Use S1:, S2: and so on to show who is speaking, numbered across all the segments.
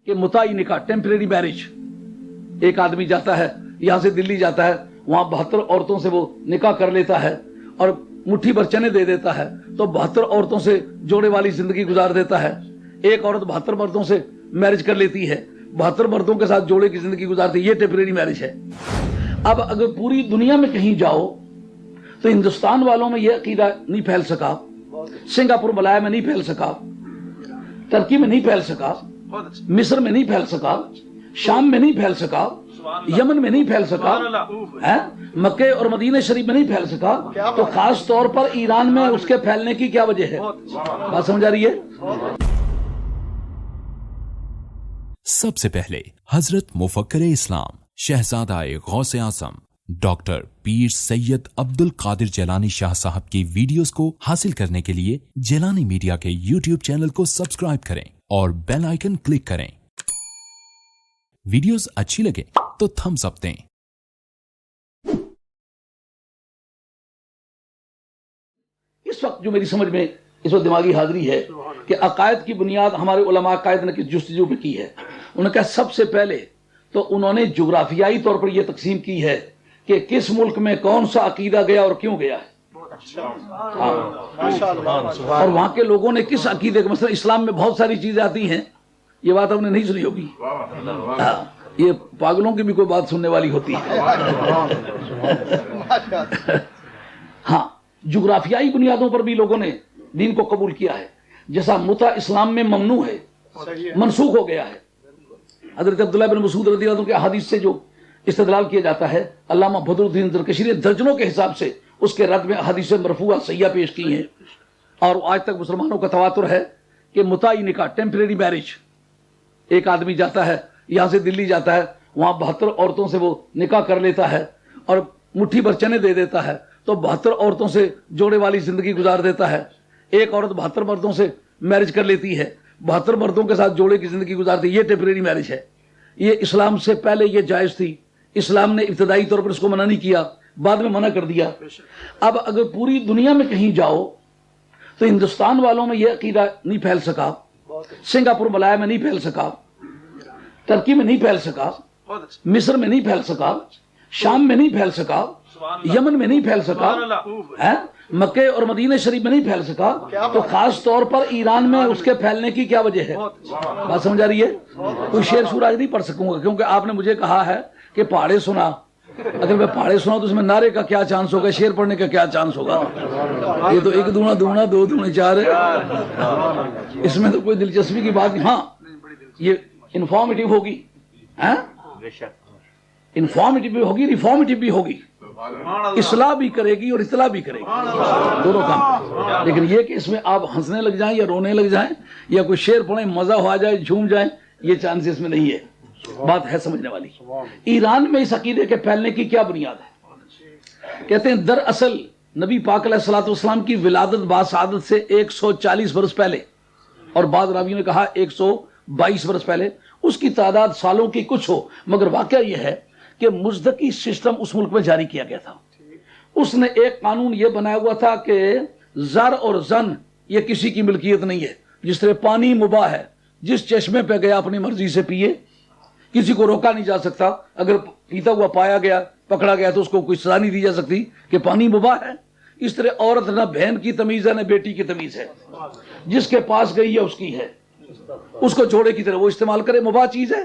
S1: کہ متعی نکاح temporary marriage. ایک آدمی جاتا ہے یہاں سے دلی جاتا ہے, وہاں 72 عورتوں سے وہ نکاح کر لیتا ہے اور مٹھی بھر چنے دے دیتا ہے, تو 72 عورتوں سے جوڑے والی زندگی گزار دیتا ہے. ایک عورت 72 مردوں سے میرج کر لیتی ہے, 72 مردوں کے ساتھ جوڑے کی زندگی گزارتی ہے. یہ ٹیمپریری میرج ہے. اب اگر پوری دنیا میں کہیں جاؤ تو ہندوستان والوں میں یہ عقیدہ نہیں پھیل سکا, سنگاپور ملایا میں نہیں پھیل سکا, ترکی میں نہیں پھیل سکا, مصر میں نہیں پھیل سکا, شام میں نہیں پھیل سکا, یمن میں نہیں پھیل سکا, مکہ اور مدینہ شریف میں نہیں پھیل سکا, تو خاص طور پر ایران میں اس کے پھیلنے کی کیا وجہ ہے؟ بات سمجھ آ رہی ہے؟
S2: سب سے پہلے حضرت مفکر اسلام شہزادہ غوث اعظم ڈاکٹر پیر سید عبد القادر جیلانی شاہ صاحب کی ویڈیوز کو حاصل کرنے کے لیے جیلانی میڈیا کے یوٹیوب چینل کو سبسکرائب کریں اور بیل آئیکن کلک کریں. ویڈیوز اچھی لگے تو تھمز اپ دیں.
S1: اس وقت جو میری سمجھ میں اس وقت دماغی حاضری ہے کہ عقائد کی بنیاد ہمارے علماء عقائد نے کس جستجو پہ کی ہے. انہوں نے کہا سب سے پہلے تو انہوں نے جغرافیائی طور پر یہ تقسیم کی ہے کہ کس ملک میں کون سا عقیدہ گیا اور کیوں گیا ہے, اور وہاں کے لوگوں نے کس عقیدے کا. مثلا اسلام میں بہت ساری چیزیں آتی ہیں, یہ بات ہم نے نہیں سنی ہوگی, یہ پاگلوں کی بھی کوئی بات سننے والی ہوتی ہے. ہاں, جغرافیائی بنیادوں پر بھی لوگوں نے دین کو قبول کیا ہے. جیسا متع اسلام میں ممنوع ہے, منسوخ ہو گیا ہے. حضرت عبداللہ بن مسعود رضی اللہ عنہ کے حدیث سے جو استدلال کیا جاتا ہے, علامہ بدر الدین زرکشی نے درجنوں کے حساب سے اس کے رد میں حدیث مرفوعہ صحیحہ پیش کی ہیں, اور آج تک مسلمانوں کا تواتر ہے کہ متعی نکاح ٹیمپریری میرج. ایک آدمی جاتا ہے یہاں سے دلی جاتا ہے, وہاں 72 عورتوں سے وہ نکاح کر لیتا ہے اور مٹھی بھر چنے دے دیتا ہے, تو 72 عورتوں سے جوڑے والی زندگی گزار دیتا ہے. ایک عورت 72 مردوں سے میرج کر لیتی ہے, 72 مردوں کے ساتھ جوڑے کی زندگی گزارتی ہے. یہ ٹیمپریری میرج ہے. یہ اسلام سے پہلے یہ جائز تھی. اسلام نے ابتدائی طور پر اس کو منع نہیں کیا, بعد میں منع کر دیا. اب اگر پوری دنیا میں کہیں جاؤ تو ہندوستان والوں میں یہ عقیدہ نہیں پھیل سکا, سنگاپور ملایا میں نہیں پھیل سکا, ترکی میں نہیں پھیل سکا, مصر میں نہیں پھیل سکا, شام میں نہیں پھیل سکا, یمن میں نہیں پھیل سکا, مکہ اور مدینہ شریف میں نہیں پھیل سکا, تو خاص طور پر ایران میں اس کے پھیلنے کی کیا وجہ ہے؟ بات سمجھ آ رہی ہے؟ کوئی شعر سورج نہیں پڑھ سکوں گا, کیونکہ آپ نے مجھے کہا ہے کہ پہاڑے سنا. اگر میں پہاڑے سنا تو اس میں نعرے کا کیا چانس ہوگا, شعر پڑھنے کا کیا چانس ہوگا؟ یہ تو 1 دونا 2 2 دونے 4 ہے, اس میں تو کوئی دلچسپی کی بات نہیں. ہاں, یہ انفارمیٹیو ہوگی, انفارمیٹیو بھی ہوگی, ریفارمیٹیو بھی ہوگی, اصلاح بھی کرے گی اور اطلاع بھی کرے گی, دونوں کام. لیکن یہ کہ اس میں آپ ہنسنے لگ جائیں یا رونے لگ جائیں یا کوئی شعر پڑھیں مزہ ہو جائے جھوم جائیں, یہ چانس اس میں نہیں ہے. بات ہے سمجھنے والی. ایران میں اس عقیدے کے پھیلنے کی کیا بنیاد ہے؟ کہتے ہیں دراصل نبی پاک علیہ الصلوۃ والسلام کی ولادت باسعادت سے 140 برس پہلے, اور بعض راویوں نے کہا 122 برس پہلے, اس کی تعداد سالوں کی کچھ ہو, مگر واقعہ یہ ہے کہ مزدقی سسٹم اس ملک میں جاری کیا گیا تھا. اس نے ایک قانون یہ بنایا ہوا تھا کہ زر اور زن یہ کسی کی ملکیت نہیں ہے. جس طرح پانی مباح ہے, جس چشمے پہ گیا اپنی مرضی سے پیے, کسی کو روکا نہیں جا سکتا. اگر پیتا ہوا پایا گیا, پکڑا گیا, تو اس کو کوئی سزا نہیں دی جا سکتی کہ پانی مباح ہے. اس طرح عورت نہ بہن کی تمیز ہے نہ بیٹی کی تمیز ہے, جس کے پاس گئی ہے اس کی ہے, اس کو جوڑے کی طرح وہ استعمال کرے, مباح چیز ہے.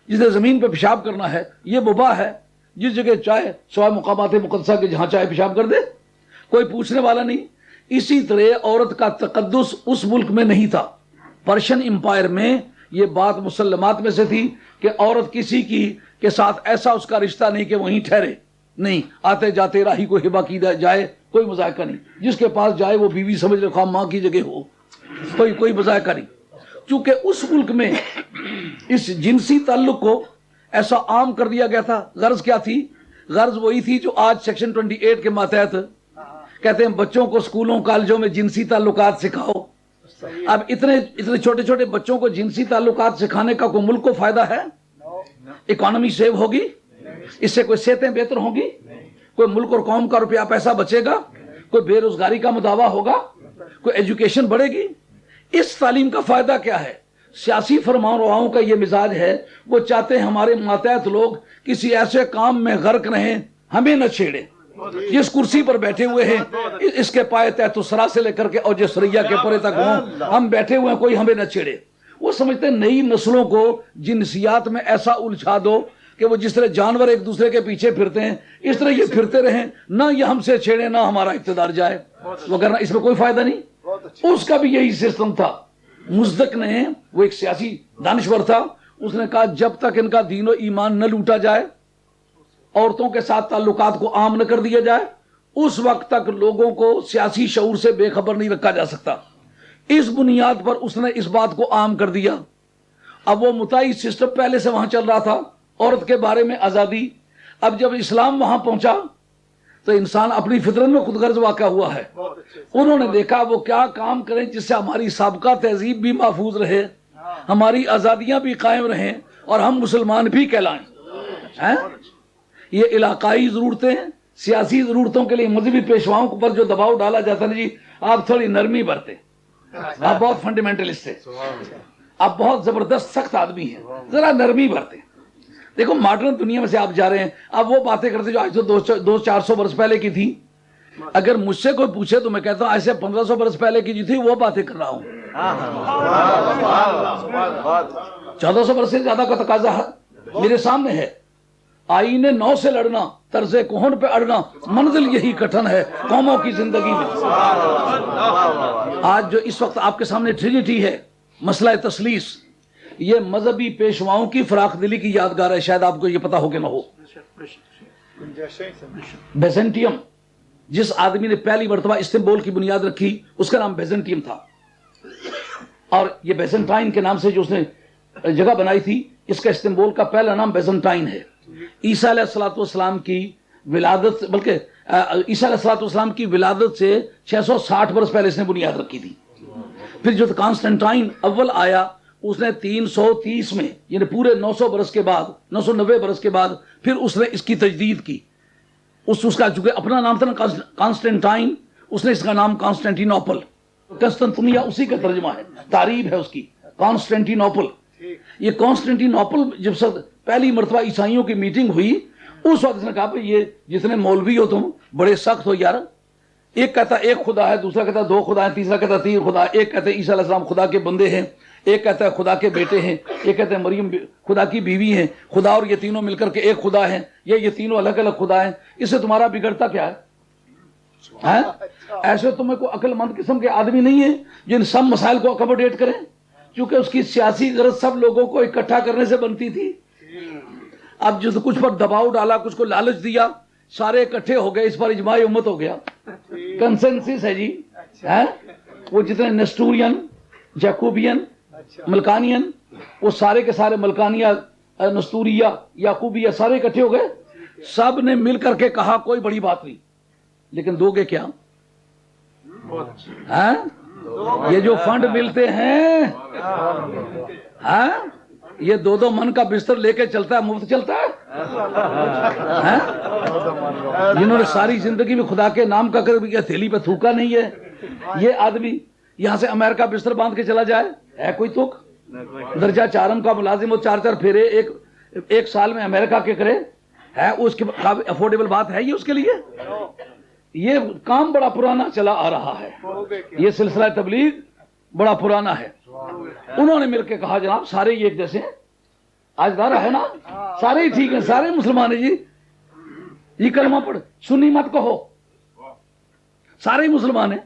S1: جس طرح زمین پہ پیشاب کرنا ہے یہ مباح ہے, جس جگہ چاہے سوائے مقامات مقدسہ کے جہاں چاہے پیشاب کر دے, کوئی پوچھنے والا نہیں. اسی طرح عورت کا تقدس اس ملک میں نہیں تھا. پرشین امپائر میں یہ بات مسلمات میں سے تھی کہ عورت کسی کی کے ساتھ ایسا اس کا رشتہ نہیں کہ وہیں ٹھہرے, نہیں, آتے جاتے راہی کو ہبہ کی جائے, کوئی مذائقہ نہیں. جس کے پاس جائے وہ بیوی سمجھ لے, خواہ ماں کی جگہ ہو, کوئی مذائقہ نہیں. چونکہ اس ملک میں اس جنسی تعلق کو ایسا عام کر دیا گیا تھا. غرض کیا تھی؟ غرض وہی تھی جو آج سیکشن 28 کے ماتحت کہتے ہیں بچوں کو اسکولوں کالجوں میں جنسی تعلقات سکھاؤ. اب اتنے چھوٹے چھوٹے بچوں کو جنسی تعلقات سکھانے کا کوئی ملک کو فائدہ ہے؟ اکانومی سیو ہوگی؟ اس سے کوئی صحتیں بہتر ہوں گی؟ کوئی ملک اور قوم کا روپیہ پیسہ بچے گا؟ کوئی بے روزگاری کا مداوع ہوگا؟ کوئی ایجوکیشن بڑھے گی؟ اس تعلیم کا فائدہ کیا ہے سیاسی فرمان رواؤں کا یہ مزاج ہے، وہ چاہتے ہیں ہمارے ماتحت لوگ کسی ایسے کام میں غرق رہیں ہمیں نہ چھیڑیں. جس کرسی پر بیٹھے ہوئے ہیں اس کے پائے تحت الثری سے لے کر کے اور جسریہ کے پرے تک ہوں، ہم بیٹھے ہوئے ہیں، کوئی ہمیں نہ چھیڑے. وہ سمجھتے ہیں نئی نسلوں کو جنسیات میں ایسا الجھا دو کہ وہ جس طرح جانور ایک دوسرے کے پیچھے پھرتے ہیں اس طرح یہ پھرتے رہیں، نہ یہ ہم سے چھیڑے نہ ہمارا اقتدار جائے، وغیرہ. اس میں کوئی فائدہ نہیں. اس کا بھی یہی سسٹم تھا. مزدق نے، وہ ایک سیاسی دانشور تھا، اس نے کہا جب تک ان کا دین و ایمان نہ لوٹا جائے، عورتوں کے ساتھ تعلقات کو عام نہ کر دیا جائے، اس وقت تک لوگوں کو سیاسی شعور سے بے خبر نہیں رکھا جا سکتا. اس بنیاد پر اس نے اس بات کو عام کر دیا. اب وہ متعی سسٹم پہلے سے وہاں چل رہا تھا، عورت کے بارے میں آزادی. اب جب اسلام وہاں پہنچا تو انسان اپنی فطرت میں خود غرض واقع ہوا ہے. انہوں نے دیکھا وہ کیا کام کریں جس سے ہماری سابقہ تہذیب بھی محفوظ رہے، ہماری آزادیاں بھی قائم رہیں اور ہم مسلمان بھی کہلائیں. یہ علاقائی ضرورتیں، سیاسی ضرورتوں کے لیے مذہبی پیشواؤں پر جو دباؤ ڈالا جاتا ہے جی آپ تھوڑی نرمی برتے، آپ بہت فنڈامنٹلسٹ ہیں، آپ بہت زبردست سخت آدمی ہیں، ذرا نرمی برتے. دیکھو ماڈرن دنیا میں سے آپ جا رہے ہیں، آپ وہ باتیں کرتے جو آج تو 200-400 برس پہلے کی تھی. اگر مجھ سے کوئی پوچھے تو میں کہتا ہوں آج سے 1500 برس پہلے کی جو تھی وہ باتیں کر رہا ہوں. 1400 برس سے زیادہ کا تقاضا میرے سامنے ہے. آئین نو سے لڑنا، طرز کوہن پہ اڑنا، منزل یہی کٹھن ہے قوموں کی زندگی میں. آج جو اس وقت آپ کے سامنے ٹرینٹی ہے، مسئلہ تثلیث، یہ مذہبی پیشواؤں کی فراخ دلی کی یادگار ہے. شاید آپ کو یہ پتا ہو کہ نہ ہو. بیزنٹیم، جس آدمی نے پہلی مرتبہ استنبول کی بنیاد رکھی اس کا نام بیزنٹیم تھا، اور یہ بیزنٹائن کے نام سے جو اس نے جگہ بنائی تھی، اس کا استنبول کا پہلا نام بیزنٹائن ہے. عیسیٰ علیہ السلام کی ولادت، بلکہ عیسیٰ علیہ السلام کی ولادت سے 660 برس پہلے اس نے بنیاد رکھی تھی. پھر جو کانسٹنٹائن اول آیا اس نے 330 میں، یعنی پورے 900 برس کے بعد، 990 برس کے بعد پھر اس نے اس کی تجدید کی. اس کا چونکہ اپنا نام تھا نا کانسٹنٹائن، اس نے اس کا نام کانسٹنٹینوپل، قسطنطنیہ اسی کا ترجمہ ہے، تعریب ہے اس کی، کانسٹنٹینوپل. یہ کانسٹنٹینوپل جب سے پہلی مرتبہ عیسائیوں کی میٹنگ ہوئی اس وقت اس نے کہا کہ یہ جتنے مولوی ہو تم بڑے سخت ہو یار. ایک کہتا ایک خدا ہے، دوسرا کہتا 2 خدا ہیں، تیسرا کہتا 3 خدا. ایک کہتے عیسیٰ علیہ السلام خدا کے بندے ہیں، ایک کہتا ہے خدا کے بیٹے ہیں، ایک کہتے ہیں مریم خدا کی بیوی ہیں. خدا اور یہ تینوں مل کر کے ایک خدا ہیں، یہ تینوں الگ الگ خدا ہیں. اس سے تمہارا بگڑتا کیا ہے؟ ایسے تمہیں کوئی عقل مند قسم کے آدمی نہیں ہے جو ان سب مسائل کو اکوموڈیٹ کریں، کیونکہ اس کی سیاسی غرض سب لوگوں کو اکٹھا کرنے سے بنتی تھی. اب جو کچھ پر دباؤ ڈالا، کچھ کو لالچ دیا، سارے اکٹھے ہو گئے، اس پر اجماع امت ہو گیا، کنسنسس ہے جی. وہ جتنے نیسٹورین، جیکوبین، ملکانین، وہ سارے کے سارے ملکانیہ، نستوریہ، یعقوبیہ سارے اکٹھے ہو گئے. سب نے مل کر کے کہا کوئی بڑی بات نہیں، لیکن دو گے کیا؟ یہ جو فنڈ ملتے ہیں یہ 2 من کا بستر لے کے چلتا ہے، مفت چلتا ہے. جنہوں نے ساری زندگی میں خدا کے نام کا کبھی تھیلی پہ تھوکا نہیں ہے، یہ آدمی یہاں سے امریکہ بستر باندھ کے چلا جائے، ہے کوئی تک؟ درجہ 4 کا ملازم ہو، 4 پھیرے ایک سال میں امریکہ کے کرے، ہے اس کے افورڈیبل بات ہے یہ اس کے لیے؟ یہ کام بڑا پرانا چلا آ رہا ہے، یہ سلسلہ تبلیغ بڑا پرانا ہے. انہوں نے مل کے کہا جناب سارے یہ ایک جیسے ہیں، آج دارا ہے نا، سارے ہی ٹھیک ہیں، سارے مسلمان ہیں جی، یہ کلمہ پڑھ، سنی مت کہو، سارے ہی مسلمان ہیں.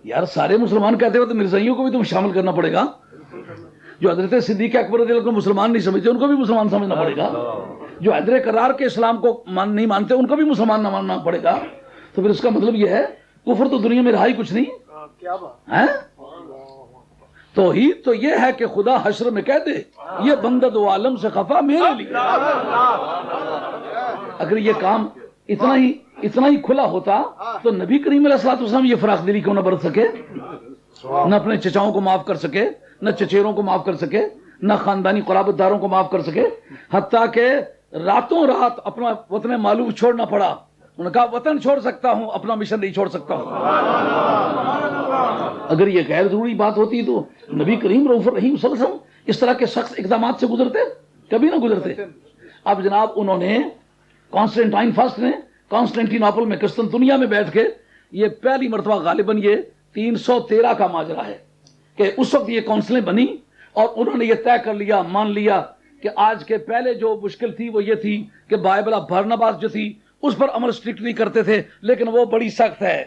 S1: یار سارے مسلمان کہتے ہو تو مرزائیوں کو بھی تم شامل کرنا پڑے گا. جو حضرت صدیق اکبر رضی اللہ عنہ کو مسلمان نہیں سمجھتے ان کو بھی مسلمان سمجھنا پڑے گا. جو حیدر کرار کے اسلام کو نہیں مانتے ان کو بھی مسلمان نہ ماننا پڑے گا. تو پھر اس کا مطلب یہ ہے کفر تو دنیا میں رہا ہی کچھ نہیں ہے. توحید تو یہ ہے کہ خدا حشر میں کہہ دے یہ بندہ دو عالم سے خفا میرے لیے. اگر یہ کام اتنا ہی کھلا ہوتا تو نبی کریم علیہ الصلوۃ والسلام یہ فراخ دلی کیوں نہ برت سکے، نہ اپنے چچاؤں کو معاف کر سکے، نہ چچیروں کو معاف کر سکے، نہ خاندانی قرابت داروں کو معاف کر سکے، حتیٰ کہ راتوں رات اپنا وطن معلوم چھوڑنا پڑا انہوں نے کہا وطن چھوڑ سکتا ہوں, اپنا مشن نہیں چھوڑ سکتا ہوں. اگر یہ غیر ضروری بات ہوتی تو نبی کریم رؤوف الرحیم صلی اللہ علیہ وسلم اس طرح کے سخت اقدامات سے گزرتے؟ کبھی نہ گزرتے. اب جناب انہوں نے کانسٹنٹائن فرسٹ نے کانسٹنٹی نوپل میں قسطنطنیہ میں بیٹھ کے یہ پہلی مرتبہ غالباً یہ 313 کا ماجرا ہے کہ اس وقت یہ کونسلیں بنی اور انہوں نے یہ طے کر لیا, مان لیا کہ آج کے پہلے جو مشکل تھی وہ یہ تھی کہ بائبل آف بارناباس جو تھی اس پر عمل اسٹرکٹلی کرتے تھے, لیکن وہ بڑی سخت ہے.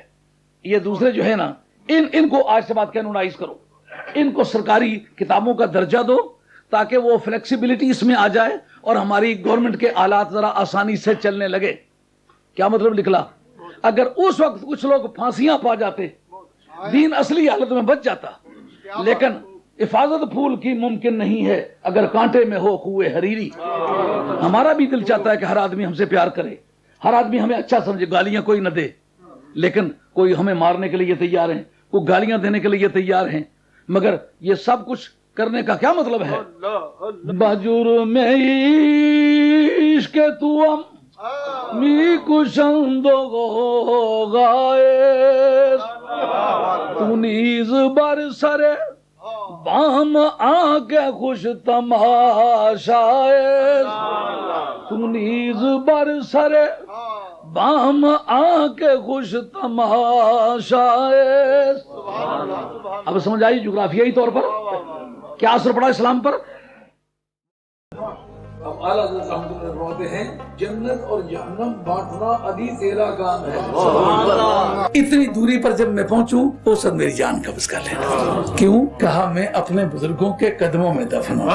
S1: یہ دوسرے جو ہے نا ان کو آج سے بات کینونائز کرو, ان کو سرکاری کتابوں کا درجہ دو تاکہ وہ فلیکسیبلٹی اس میں آ جائے اور ہماری گورنمنٹ کے آلات ذرا آسانی سے چلنے لگے. کیا مطلب نکلا؟ اگر اس وقت کچھ لوگ پھانسیاں پا جاتے دین اصلی حالت میں بچ جاتا, لیکن حفاظت پھول کی ممکن نہیں ہے اگر کانٹے میں ہو خوئے حریری. ہمارا بھی دل چاہتا ہے کہ ہر آدمی ہم سے پیار کرے, ہر آدمی ہمیں اچھا سمجھے, گالیاں کوئی نہ دے, لیکن کوئی ہمیں مارنے کے لیے تیار ہیں, کوئی گالیاں دینے کے لیے تیار ہیں, مگر یہ سب کچھ کرنے کا کیا مطلب ہے؟ بجرم عشق توام می کشند غائز تو نیز بر سر بام آنکھ خوش تماشائز, تو نیز بر سر بام آنکھ خوش تماشائز. اب سمجھ آئی جغرافیائی طور پر کیا اثر پڑا اسلام پر؟ اب اعلیٰ حضرت رحمۃ اللہ فرماتے ہیں جنت اور جہنم بانٹنا ابھی تیرا کام ہے. اتنی دوری پر جب میں پہنچوں اس وقت میری جان قبض کر لینا. کیوں؟ کہا میں اپنے بزرگوں کے قدموں میں دفن ہوں.